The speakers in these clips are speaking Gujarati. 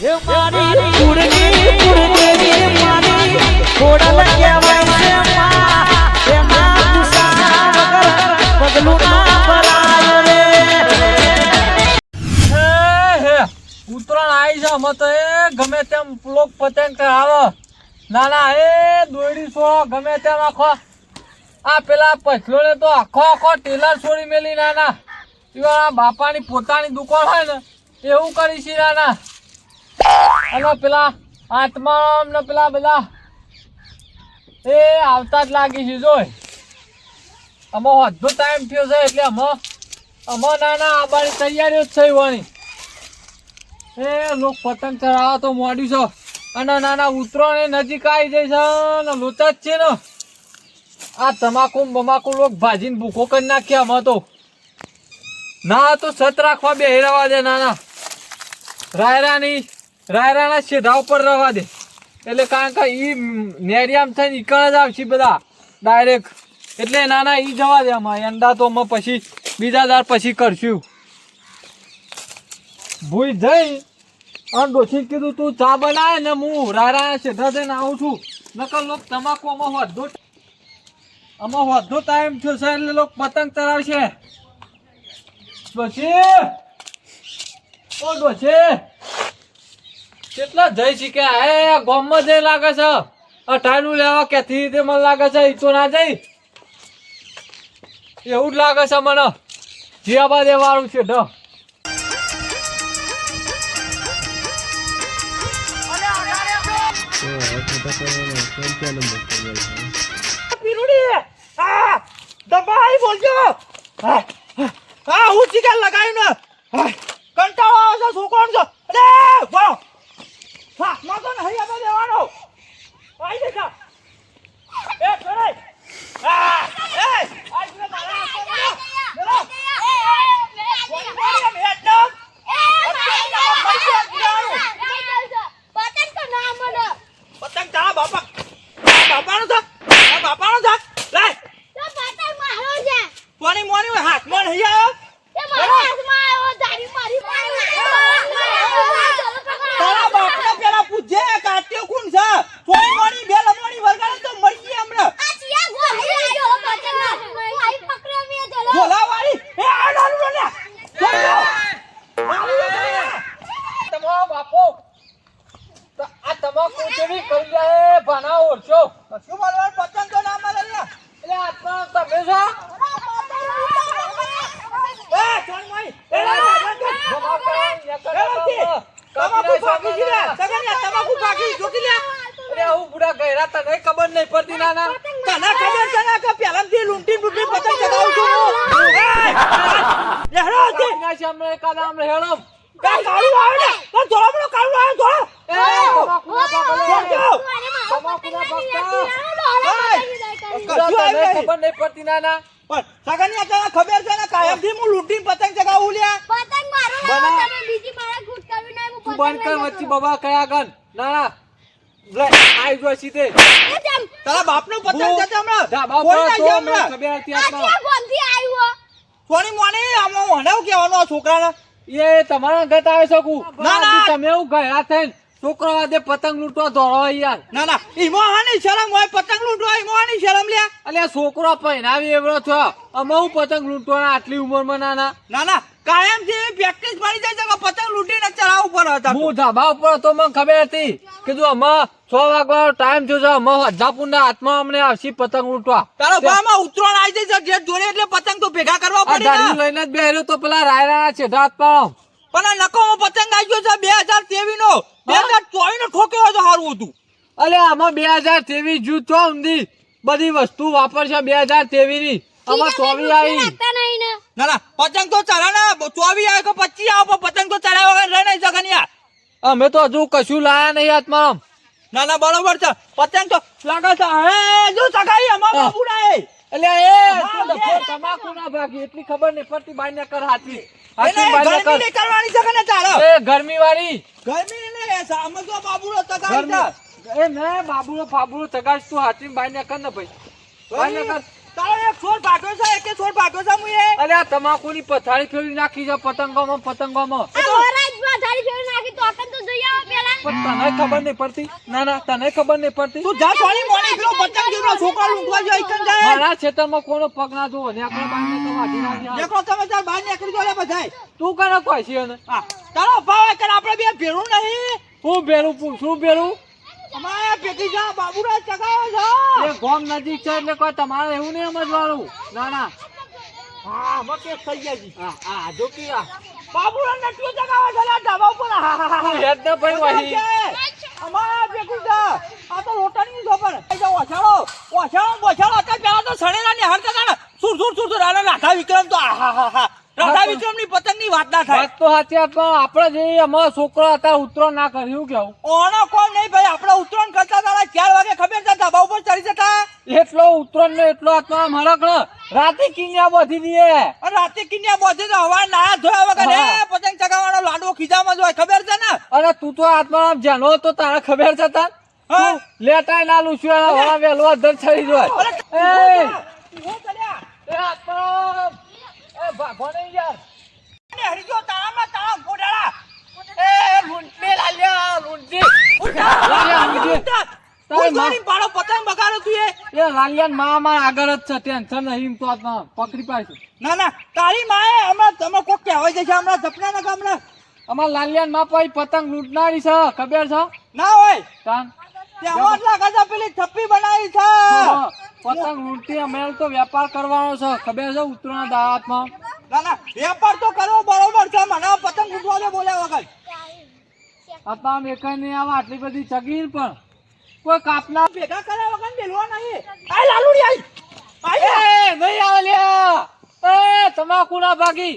એ મારી કુડની કુડની મારી ખોડલ કહેવાય છે માં એના ગુસ્સા વગર પગલું ના ભરાય રે હે ઉતરાણ આવી છે અમે તો એ ગમે તેમ લોક પતંગ ચડાવે નાના એ દોડી સો ગમે તેમ આખો આ પેલા પછલો ને તો આખો ટેલર છોડી મેલી નાના એવા બાપાની પોતાની દુકાન હોય ને એવું કરી છે નાના અને પેલા આત્મા ને પેલા બધા એ આવતા જ લાગી છે જોઈ અમે અડધો ટાઈમ થયો છે એટલે અમે નાના આબાની તૈયારીઓ જ થઈ હોવાની એ લોક પતંગ ચડાવવા તો મોડ્યું છે અને નાના ઉતરાણ નજીક આવી જાય છે ને લોચા જ છે ને આ તમાકુ બમાકુ લોક ભાજીને ભૂખો કરી નાખ્યા અમે તો ના તો સત રાખવા બે રવા દે નાના રાયરાના શેઢા ઉપર રવા દે એટલે કારણ કે ઈ નેરિયામ થઈને ઈકણ જ આવશે બધા ડાયરેક્ટ એટલે નાના ઈ જવા દે અમારે અંડા તો અમે પછી બીજા દાર પછી કરશું ભૂઈ જઈ અને ડોશી કીધું તું ચા બનાવે ને હું રાયરાના શેઢા થઈને આવું છું નકર લોક તમાકુ આમાં વધુ ટાઈમ થયો છે એટલે લોક પતંગ ચડાવશે ડોશી ઓ ડોશી કેટલા જઈ શીખ્યા હે ગામમાં જઈ લાગે છે અઠાણું લેવા ક્યાંથી રીતે મને લાગે છે ઈ તો ના જઈ એવું જ લાગે છે મને જીયાબા દેવાળું છે ઢ દબાઈ બોલજો હા હું ચીકા લગાવ્યું ને કંટાળો આવે છે શું કોણ છો અરે વાહ હા માં તો નહીં આપે દેવાનો આઈ દેખા એ કરે હા એ આઈ દે મારા પતંગ તા બાપા બાપાનો થા બાપાનો થા લાય કોની મોની હાથમાં નહીં આવ્યો તારા બાપને પેલા પૂછે કાટ્યો કોણ છે થોડી મોની બે લમણી વરગાડે તો મરી ગઈ હમણાં બોલાવાળી એ આ ડાલુ ને તમારો બાપો આ તમાકુ કેવી કરી જાય ભણા ઓળશો શું બોલવાનું પતંગ તો ના મળે ને એટલે આત્મા તમે છો એ ચોણ મોઈ એ તમાકુ પાકી છે સગનિયા તમાકુ પાકી જોકી લે અરે હું બુડા ગયરા તને ખબર નહીં પડતી નાના તને ખબર છે ને કે પહેલાથી લૂંટી પતંગ ચગાવું છું લે હેડો તે ના સામે કાદા આમ હેડો કા કાળુ આવે ને તો ધોળો કાળુ આવે ધોળો એ તમાકુ ના પકડો ખબર નહીં પડતી નાના પણ સગનિયા તને ખબર છે ને કાયમથી હું લૂંટીને પતંગ ચગાવું લ્યા તું બંધ કર વચ્ચે બાબા કયા ગન ના લે આઈ જો સીધે તારા બાપનો પતંગ જતે હમણાં ધાબા કોઈ પર ના તો ગયા મને હમણાં ખબર હતી આત્મા સોની મોને આમાં હણાવ કહેવાનો આ છોકરાને એ તમારા ઘર આવે શકું ના, ના. તમે એવું ગયા થઈને છોકરો વાદે પતંગ લૂંટવા દોડો યાર ના ઈમો હાની શરમ હોય પતંગ લૂંટવા ઈમો હાની શરમ લ્યા અલ્યા છોકરો પહેરાવી એવડો થયો અમે હું પતંગ લૂંટવાના આટલી ઉંમરમાં નાના ના કાયમથી પ્રેક્ટિસ પડી જાય છે કે પતંગ લૂંટીને ચડાવવું પડે હતા હું ધાબા ઉપર તો મને ખબર હતી કીધું અમે 6 વાગવાનો ટાઈમ થયો છે અમે હજાપુરના હાથમાં અમને આવશે પતંગ લૂંટવા તારો ભામાં ઉતરોણ આવી જાય છે ઘેર જોડે એટલે પતંગ તો ભેગા કરવા આ પડે ધારી ને લઈને જ બેહર્યો તો પેલા રાયરા છે હાથ પાડો પણ આ નકોમો પતંગ આવી ગયો છે 2023 નો 2024 નો ઠોક્યો હોય તો સારું હતું અલ્યા આમાં 2023 જૂથ તો ઊંધી બધી વસ્તુ વાપરશે 2023 ની આમાં 24 આવી ના પતંગ તો ચડાના 24 આવે કે 25 આવે પણ પતંગ તો ચડાવ્યા વગર રહી નહીં શકનિયા અમે તો હજુ કશું લાયા નહીં હાથમાં ના બરોબર છે પતંગ તો લાગે છે હે જો સગાઈ અમાર બાબુડા એ એટલે એ તમાકુ ના ભાગી એટલી ખબર નહીં પડતી બાઈને કર હાથી હાથી બાઈને ગરમી કર ને કરવાની છે કે ને ચાલો એ ગરમી વાળી ગરમી ને સામે તો બાબુડો તગાઈ ગરમી એ ને બાબુડો તગાશ તું હાથી બાઈને કર ને ભાઈ બાઈને કર તારો એક છોડ ભાગ્યો છે એક છોડ ભાગ્યો છે મુએ અરે આ તમાકુની પથારી ફેરવી નાખી છે પતંગોમાં તો પણ તને ખબર નહીં પડતી ના ના તને ખબર નહીં પડતી તું જા સોની મોની પેલો પતંગ જેવડો છોકરો લૂંટવા જાય ઈકન જાય મારા ખેતરમાં કોનો પગ ના જોવો ને આપણે બાંધને તો વાઢી નાખ્યા દેખો તમે તાર બહાર નીકળી જો લે બધાય તું કને કોઈ છે ને હા તારો ભાવ કર આપણે બે ભેરું નહીં હું બેરું પૂછું બેરું અમારે ભેગી જા બાબુરાજ ચગાવે છે એ ગોમ નજીક છે એટલે કોઈ તમારે એવું નહીં સમજવાનું ના ના હા મકે થઈ ગયા જી હા હા જો કે આ બાબુરાજ નટુ ચગાવે છે લા ધાબા ઉપર હા હા હા હેડ ને ભાઈ વહી અમારે ભેગી જા આ તો રોટણી જો પણ જાઓ ઓછાળો અત્યારે પેલા તો સણેલા ની હરતા હતા ને સુર આલા રાધા વિક્રમ તો હા રાધા વિક્રમ ની પતંગ ની વાત ના થાય વાત તો સાચી પણ આપણે જે અમારા છોકરા અત્યારે ઉતરો ના કર્યું કેવું ઓનો કોણ નહીં ભાઈ આપણે ઉત્તરાયણ કરતા હતા 4 વાગે ખબર છે ધાબા ઉપર ચડી જતા એટલો ઉતરણ ને એટલો આત્મા મરક ને રાતે કિન્યા બધી દીએ અને રાતે કિન્યા બોધે તો હવા ના ધોયા વગર એ પતંગ ચગાવવાનો લાડવો ખીજામાં જ હોય ખબર છે ને અને તું તો આત્મા જાનો તો તારે ખબર છે તાર હા લેટાય ના લૂછ્યો વાળા વેલો અધર ચડી જોય એ આત્મા એ ભાગો નહીં યાર ને હરીજો તાળામાં તાળા ફોડાડા એ લૂંટને લાલ્યા લૂંટી લાલ્યા લૂંટી તારે મારી પાડો પતંગ બગાડો તું એ લાલ્યાન માં આગળ જ છે ટેન્શન નહીં તો આત્મા પકડી પાડશે ના તારી માએ હમણાં તમે કોક કહેવાય જશે હમણાં સપના ના ગામના અમાર લાલિયાન માં પાઈ પતંગ લૂંટનારી છે ખબર છે ના હોય તાન તે અવાજ લાગે છે પેલી થપ્પી બનાવી છે પતંગ લૂંટી અમે તો વેપાર કરવાનો છે ખબર છે ઉતરાના દાવાતમાં ના વેપાર તો કરવો બરોબર છે મને પતંગ લૂંટવા દે બોલ્યા વગર આત્મા મેકાઈ નહીં આવે આટલી બધી ચગીર પણ કોઈ કાપના ભેગા કર્યા વગર મેલવા નહીં આ લાલુડી આઈ એ નહીં આવે લ્યા એ તમાકુ ના ભાગી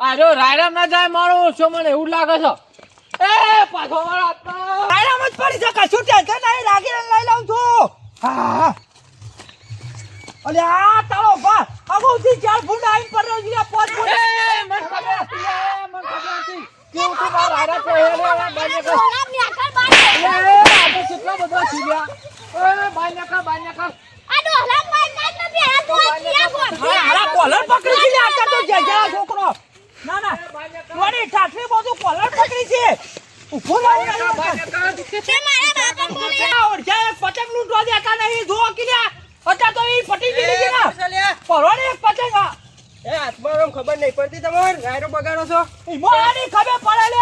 આજો રાયરામ ના જાય મારો ઓછો મને એવું લાગે છે એ પાછો મારો આત્મા રાયરામ જ પડી છે કશું ટેન્શન નહીં રાગીને લઈ લઉં છું હા અલે આ તારો બા અગોથી 4 ફૂટ આઈન પર રહ્યો છે 5 ફૂટ એ મન ખબર હતી કેવું તો માર રાયરા છે એ બાને કર એ આ કેટલા બધા છીલ્યા એ બાને કર હારા કોલર પકડી છે આ તો જજા છોકરો ના વળી ઠાઠરી બધું કોલર પકડી છે ઉભો રહી પતંગ લૂંટવા દેતા નહીં જો કિલ્યા અત્યારે તો એ ફટી ગઈ છે ને પરવાને એક પતંગ એ આત્મારામ ખબર નહીં પડતી તમારે રાયરો બગાડો છો મોની ખબર પડે લે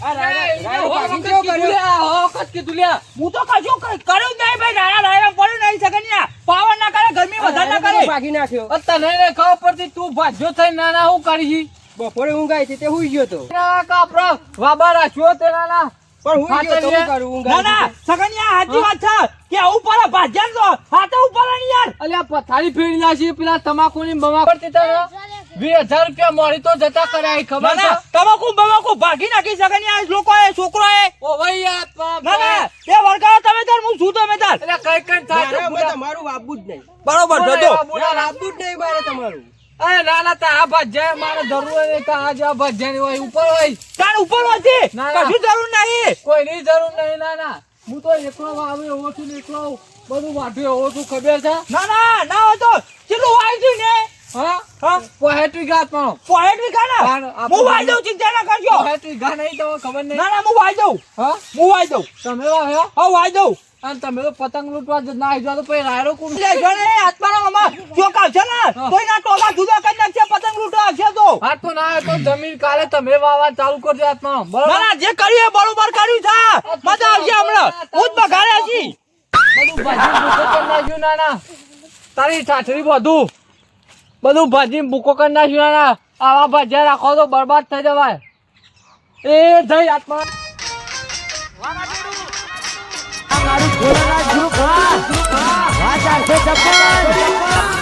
આ રાયરો ભાગી ગયો કર્યો હું તો કશું કર્યું જ નહીં ભાઈ રાયરા પડ્યું નહીં સગનિયા પાવર ના કરે ગરમી વધારે ના કરે ભાગી નાખ્યો તને ને ખબર પડતી તું ભાજ્યો થઈ નાના હું કરી બપોરે ઊંઘાઈ છે તે હુઈ ગયો તો કાપરો વાબા રાખ્યો તે નાના પણ હુઈ ગયો તો હું કરું ઊંઘાઈ સગનિયા સાચી વાત છે કે ઉપર ભાજ્યા તો હાથે ઉપર નહીં યાર અલ્યા પથારી ફેરી નાખી પેલા તમાકુની બમા પડતી તારે 20,000 રૂપિયા મળી તો જતા કર્યા ખબર છે તમાકુ ભાગી નાખી સગનિયા લોકોએ છોકરોએ ઓ ભાઈ યાર ના એ વરગાડો તમે તાર હું શું તમે તાર એટલે કઈ થાય મારે તમારું વાબુ જ નહીં બરોબર જજો વાબુ જ નહીં મારે તમારું અરે ના તા આ ભાજ્યા મારે જરૂર નહીં તા આ જ્યાં ભાજ્યાની હોય ઉપર હોય તાર ઉપર વાંચી ના, ના. કશું જરૂર નહીં કોઈની જરૂર નહીં ના હું તો એકલો આવ્યો એવો છું ને એકલો બધું વાઢ્યું એવો છું ખબર છે ના હોય તો ચેલું વાય છે ને હા પોહેટ વીઘા પણ પોઈન્ટ વિકા ના હા, હું વાય દઉં ચિંતા ના કરજો પોહેટ વીઘા નહીં તો ખબર નહીં ના હું વાય દઉં હા હું વાય દઉં તમે વાવ્યો હા વાય દઉં અને તમે તો પતંગ લૂંટવા જ ના આવી તો પછી રાયરો કોણ લે જોને આત્માનો મામા ચોકા છે ને કોઈના ટોલા જુદા કરી નાખશે પતંગ લૂંટવા છે તો હા તો ના તો જમીન કાલે તમે વાવા ચાલુ કરજો આત્મા બરાબર ના જે કર્યું એ બરોબર કર્યું છે મજા આવશે હમણાં હું જ બગાડ્યા છી બધું ભાજી ભૂકો કરી નાખ્યું નાના તારી ઠાઠરી બધું ભાજી ભૂકો કરી નાખ્યું નાના આવા ભાજ્યા રાખો તો બરબાદ થઈ જવાય એ જઈ આત્મા મારું ઘોડા ગ્રુપ હા 456